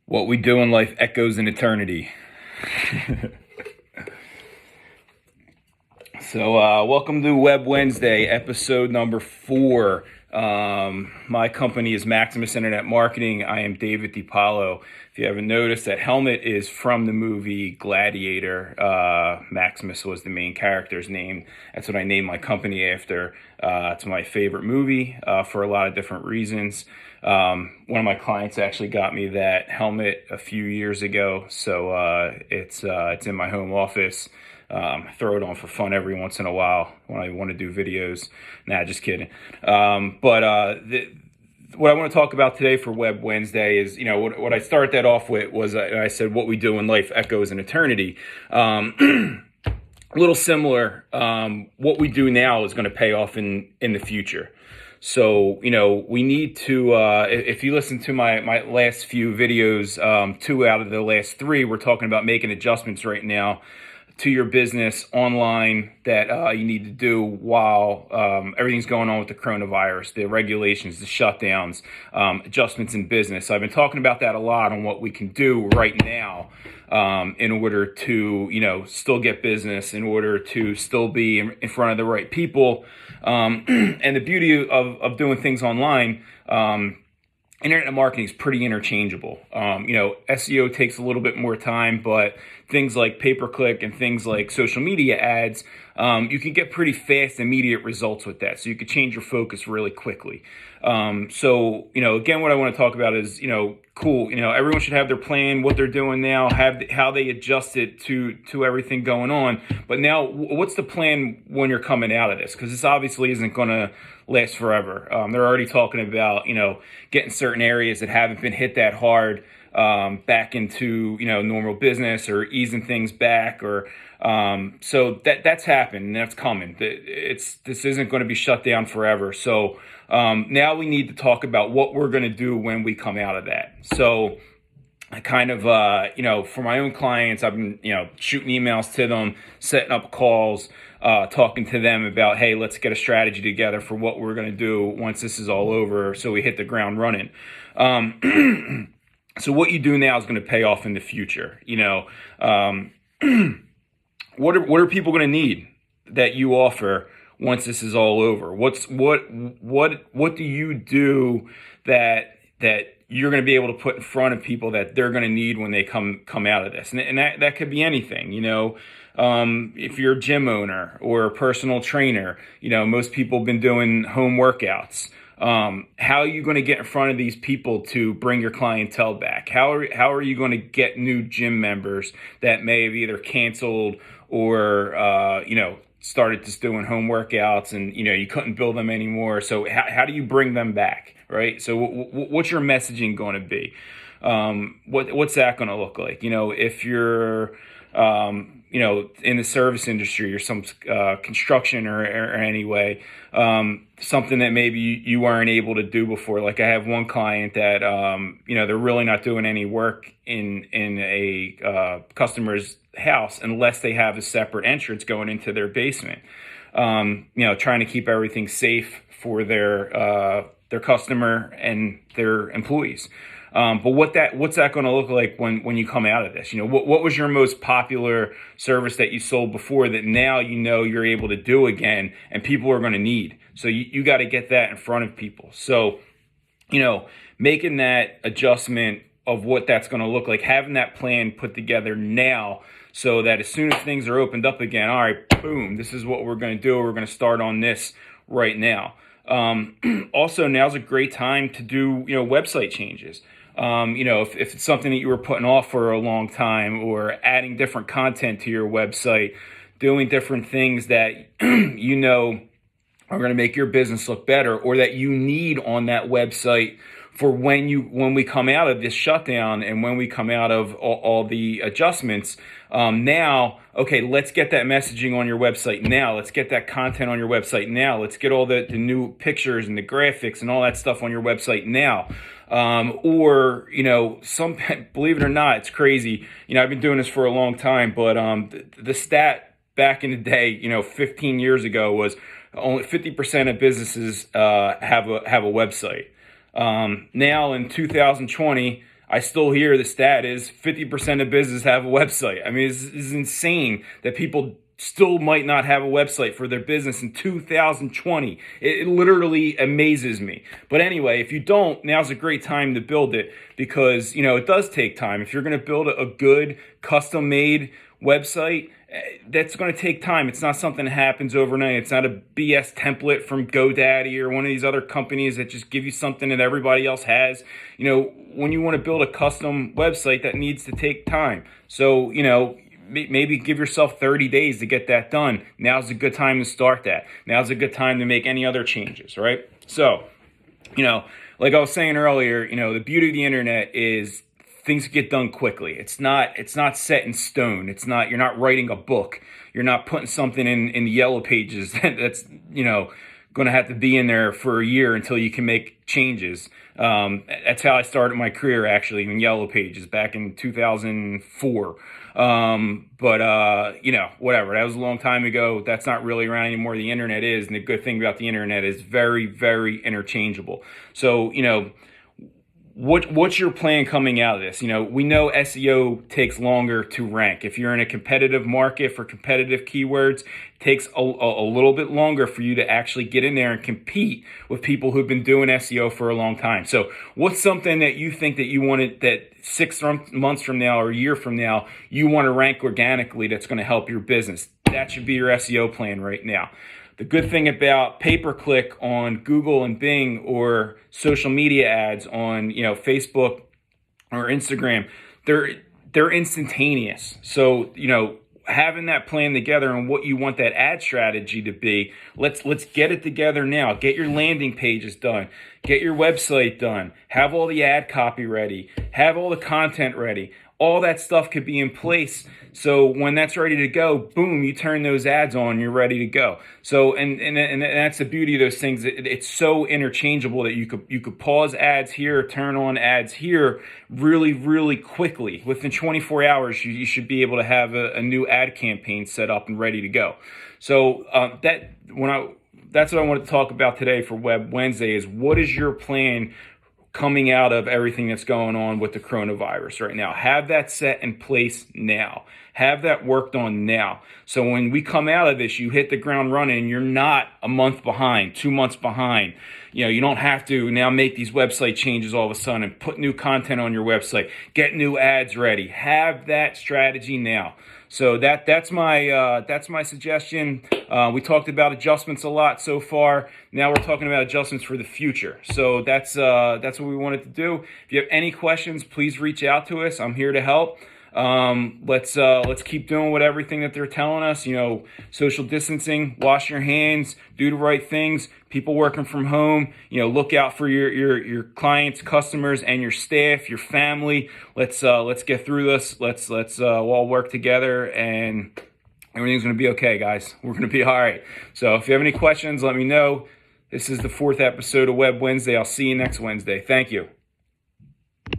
What we do in life echoes in eternity. So welcome to Web Wednesday, episode number 4. My company is Maximus Internet Marketing. I am David Paolo. If you haven't noticed, that helmet is from the movie Gladiator. Maximus was the main character's name. That's what I named my company after. It's my favorite movie for a lot of different reasons. One of my clients actually got me that helmet a few years ago, so it's in my home office. I throw it on for fun every once in a while when I want to do videos. Nah, just kidding. What I want to talk about today for Web Wednesday is, what I started that off with was I said what we do in life echoes in eternity. A little similar. What we do now is going to pay off in the future. So, we need to, if you listen to my last few videos, 2 out of the last 3, we're talking about making adjustments right now to your business online that you need to do while everything's going on with the coronavirus, the regulations, the shutdowns, adjustments in business. So I've been talking about that a lot on what we can do right now in order to, still get business, in order to still be in front of the right people. And the beauty of doing things online, internet marketing is pretty interchangeable. SEO takes a little bit more time, but things like pay-per-click and things like social media ads, you can get pretty fast, immediate results with that. So you could change your focus really quickly. Again, what I want to talk about is, cool. Everyone should have their plan, what they're doing now, how they adjust it to everything going on. But now, what's the plan when you're coming out of this? Because this obviously isn't going to last forever. They're already talking about, getting certain areas that haven't been hit that hard back into, normal business, or easing things back, or so that's happened and that's coming. This isn't going to be shut down forever. So now we need to talk about what we're going to do when we come out of that. So I kind of, for my own clients, I've been, shooting emails to them, setting up calls, talking to them about, hey, let's get a strategy together for what we're going to do once this is all over, so we hit the ground running. So what you do now is going to pay off in the future. What are people going to need that you offer once this is all over? What do you do that you're going to be able to put in front of people that they're going to need when they come out of this? And that could be anything, if you're a gym owner or a personal trainer, most people have been doing home workouts. How are you going to get in front of these people to bring your clientele back? How are you going to get new gym members that may have either canceled or, started just doing home workouts and, you couldn't build them anymore? So how do you bring them back, right? So what's your messaging going to be? What's that going to look like? If you're, in the service industry or some construction or anyway, something that maybe you weren't able to do before. Like I have one client that, they're really not doing any work in a customer's house unless they have a separate entrance going into their basement. Trying to keep everything safe for their customer and their employees. But what's that going to look like when you come out of this? What was your most popular service that you sold before that now you're able to do again and people are going to need? So you got to get that in front of people. So, making that adjustment of what that's going to look like, having that plan put together now so that as soon as things are opened up again, all right, boom, this is what we're going to do. We're going to start on this right now. Also, now's a great time to do, website changes. If it's something that you were putting off for a long time, or adding different content to your website, doing different things that, are going to make your business look better, or that you need on that website for when we come out of this shutdown and when we come out of all the adjustments. Now, okay, let's get that messaging on your website now. Let's get that content on your website now. Let's get all the new pictures and the graphics and all that stuff on your website now. Believe it or not, it's crazy. I've been doing this for a long time, but the stat back in the day, 15 years ago, was only 50% of businesses have a website. Now in 2020, I still hear the stat is 50% of businesses have a website. I mean, this is insane that people still might not have a website for their business in 2020. It literally amazes me. But anyway, if you don't, now's a great time to build it, because, it does take time. If you're going to build a good custom-made website, that's going to take time. It's not something that happens overnight. It's not a BS template from GoDaddy or one of these other companies that just give you something that everybody else has. When you want to build a custom website, that needs to take time. So, maybe give yourself 30 days to get that done. Now's a good time to start that. Now's a good time to make any other changes, right? So, like I was saying earlier, the beauty of the internet is things get done quickly. It's not set in stone. You're not writing a book. You're not putting something in the yellow pages that's, going to have to be in there for a year until you can make changes. That's how I started my career, actually, in yellow pages back in 2004. Whatever. That was a long time ago. That's not really around anymore. The internet is, and the good thing about the internet is very, very interchangeable. So, what's your plan coming out of this? We know SEO takes longer to rank. If you're in a competitive market for competitive keywords, it takes a little bit longer for you to actually get in there and compete with people who've been doing SEO for a long time. So what's something that you think that you wanted, that 6 months from now or a year from now, you want to rank organically that's going to help your business? That should be your SEO plan right now. The good thing about pay-per-click on Google and Bing, or social media ads on, Facebook or Instagram, they're instantaneous. So, having that plan together and what you want that ad strategy to be, let's get it together now. Get your landing pages done. Get your website done. Have all the ad copy ready. Have all the content ready. All that stuff could be in place. So when that's ready to go, boom, you turn those ads on, you're ready to go. So, and that's the beauty of those things. It's so interchangeable that you could pause ads here, turn on ads here really, really quickly. Within 24 hours, you should be able to have a new ad campaign set up and ready to go. So that's what I wanted to talk about today for Web Wednesday, is what is your plan coming out of everything that's going on with the coronavirus right now. Have that set in place now. Have that worked on now. So when we come out of this, you hit the ground running. You're not a month behind, 2 months behind. You don't have to now make these website changes all of a sudden and put new content on your website, get new ads ready. Have that strategy now. So that's my suggestion. We talked about adjustments a lot so far. Now we're talking about adjustments for the future. So that's what we wanted to do. If you have any questions, please reach out to us. I'm here to help. Let's keep doing everything that they're telling us. Social distancing, wash your hands, do the right things. People working from home, look out for your clients, customers, and your staff, your family. Let's get through this. Let's all work together, and everything's going to be okay, guys. We're going to be all right. So if you have any questions, let me know. This is the 4th episode of Web Wednesday. I'll see you next Wednesday. Thank you.